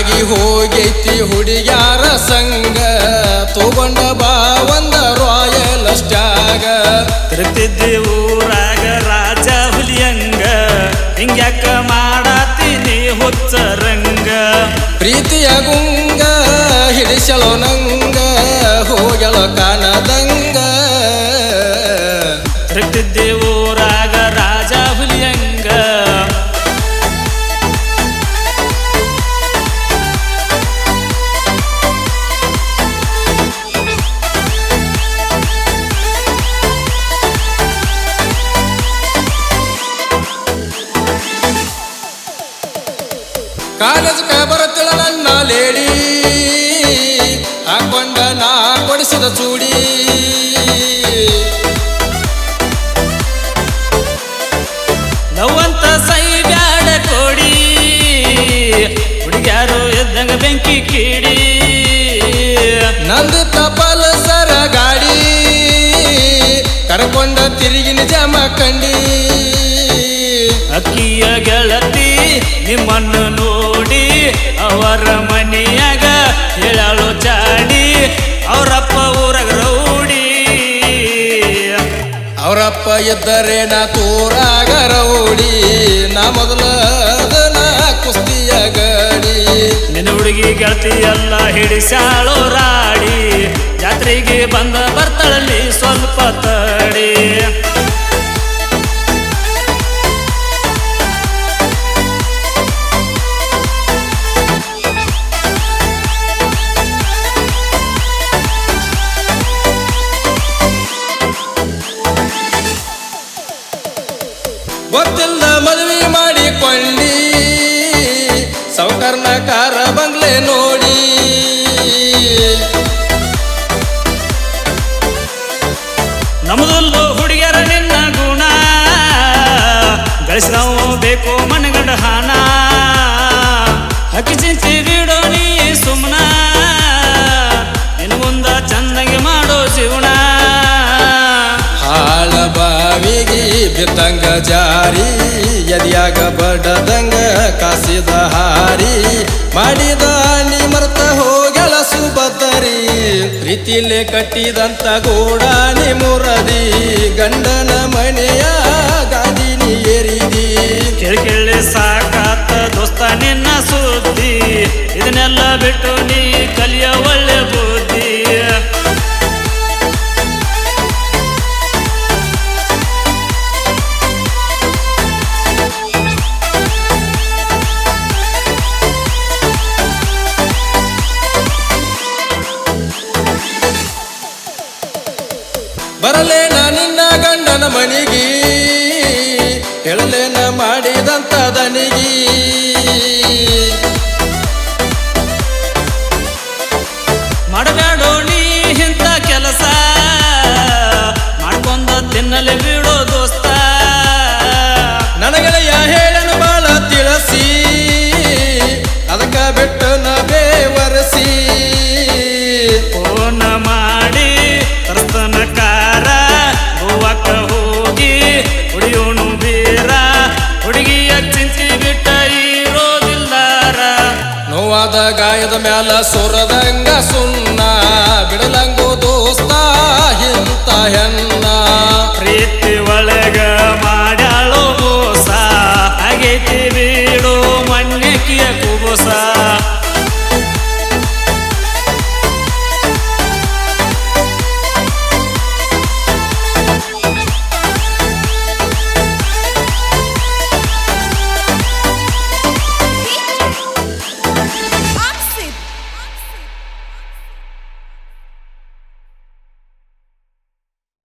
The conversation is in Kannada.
ಆಗಿ ಹೋಗೈತಿ ಹುಡುಗ್ಯಾರ ಸಂಗ ತಗೊಂಡ ಬಾ ಒಂದ ರಾಯಲ್ ಸ್ಟಾಗ ತಿರುಗ್ತಿದ್ದಿ ಊರಾಗ ರಾಜ ಹುಲಿಯಂಗ ಹಿಂಗ್ಯಾಕ ಮಾಡಾತೀನಿ ಹುಚ್ಚ ರಂಗ ಪ್ರೀತಿಯ ಗುಂಗ ಹಿಡಿಸಲೋ ನಂಗ ಹೋಗಲ ಕಾಣದಂಗ ತಿರುಗ್ತಿದ್ದಿ ಊರಾಗ ರಾಜ ಹುಲಿಯಂಗ ಕಾಲೇಜ್ ಬರುತ್ತಿಳ ನನ್ನ ಲೇಡಿ ಹಾಕೊಂಡ ನಾ ಕೊಡಿಸಿದ ಚೂಡಿ ನವಂತ ಸೈ ಬ್ಯಾಡ ಕೋಡಿ ಹುಡುಗ್ಯಾರು ಎದ್ದಂಗ ಬೆಂಕಿ ಕೀಡಿ ನಂದು ಪಲ್ಸರ ಗಾಡಿ ಕರ್ಕೊಂಡ ತಿರುಗಿನ ಜಮ ಕಂಡಿ ಅಕ್ಕಿಯ ಗೆಳತಿ ನಿಮ್ಮನ್ನು ನೋಡಿ ಅವರ ಮನೆಯಾಗ ಹೇಳಲು ಚಾಡಿ ಅವರಪ್ಪ ಊರಾಗ ರೌಡಿ ಅವರಪ್ಪ ಇದ್ದರೆ ನಾ ತೋರಾಗ ರೌಡಿ ನಾ ಮೊದಲ ಕುಸ್ತಿಯ ಗಡಿ ನಿನ್ನ ಹುಡುಗಿ ಗೆಳತಿ ಎಲ್ಲ ಹಿಡಿಸಾಳೋ ರಾಡಿ ಜಾತ್ರೆಗೆ ಬಂದ ಬರ್ತಾಳಲ್ಲಿ ಸ್ವಲ್ಪ ತಡಿ ಗೊತ್ತಿಲ್ಲದ ಮದುವೆ ಮಾಡಿಕೊಂಡಿ ಸೌಕರ್ನ ಕಾರ ಬಂಗ್ಲೆ ನೋಡಿ ನಮ್ಮದಲ್ಲೂ ಹುಡುಗಿಯರ ನಿನ್ನ ಗುಣ ಗಳಿಸಿದವು ಬೇಕು ಮನಗಂಡ ಹಾನ ಹಕ್ಕಿ ಚಿಂಚಿ ಬಿಡೋ ನೀ ಸುಮ್ನ ನಿನ್ನ ಮುಂದ ಚಂದಂಗೆ ಮಾಡೋ ಜೀವನ ಹಾಳ ಬಾವಿಗೆ ಬಿದ್ದಂಗ ಜಾರಿ ಎದಿಯಾಗ ಬಡದಂಗ ಕಾಸಿದ ಹಾರಿ ಮಾಡಿದ ನೀ ಮರ್ತ ಹೋಗಲ ಸುಬದ್ದರಿ ಪ್ರೀತಿಲೆ ಕಟ್ಟಿದಂತ ಗೋಡಾನಿ ಮುರದಿ ಗಂಡನ ಮನೆಯ ಗಾಡಿ ನೀ ಏರಿದಿ ಕೇಳಿ ಸಾಕಾತ ದೋಸ್ತ ನಿನ್ನ ಸುದ್ದಿ ಇದನ್ನೆಲ್ಲ ಬಿಟ್ಟು ನೀ ಕಲಿಯ ಒಳ್ಳೆ ಬುದ್ಧಿ ಬರಲೇನ ನಿನ್ನ ಗಂಡನ ಮನಿಗಿ ಹೇಳಲೇನ ಮಾಡಿದಂತ ದನಿಗಿ ಮಾಡಬೇಡೋ ನೀ ಇಂಥ ಕೆಲಸ ಮಾಡ್ಕೊಂಡ ತಿನ್ನಲೆ ಬಿಡೋ ದೋಸ್ತ ನನಗೆಳೆಯ ಹೇಳನು ಬಾಳ ತಿಳಿಸಿ ಅದಕ್ಕ ಬಿಟ್ಟು ನ ಬೇವರಸಿ ಫೋನ್ ಮಾಡಿ ತರ್ತನ ಕಾರ ಗೋವಾಕ ಹೋಗಿ ಹುಡಿಯೋನು ಬೀರ ಹುಡುಗಿಯ ಚಿಂಚಿ ಬಿಟ್ಟ ಇರೋದಿಲ್ಲಾರ ನೋವಾದ ಗಾಯದ ಮ್ಯಾಲ ಸೊರದಂಗ ಸುಣ್ಣ ಬಿಡಲಂಗೋ ದೋಸ್ತ ಇಂತ ಹೆಣ್ಣ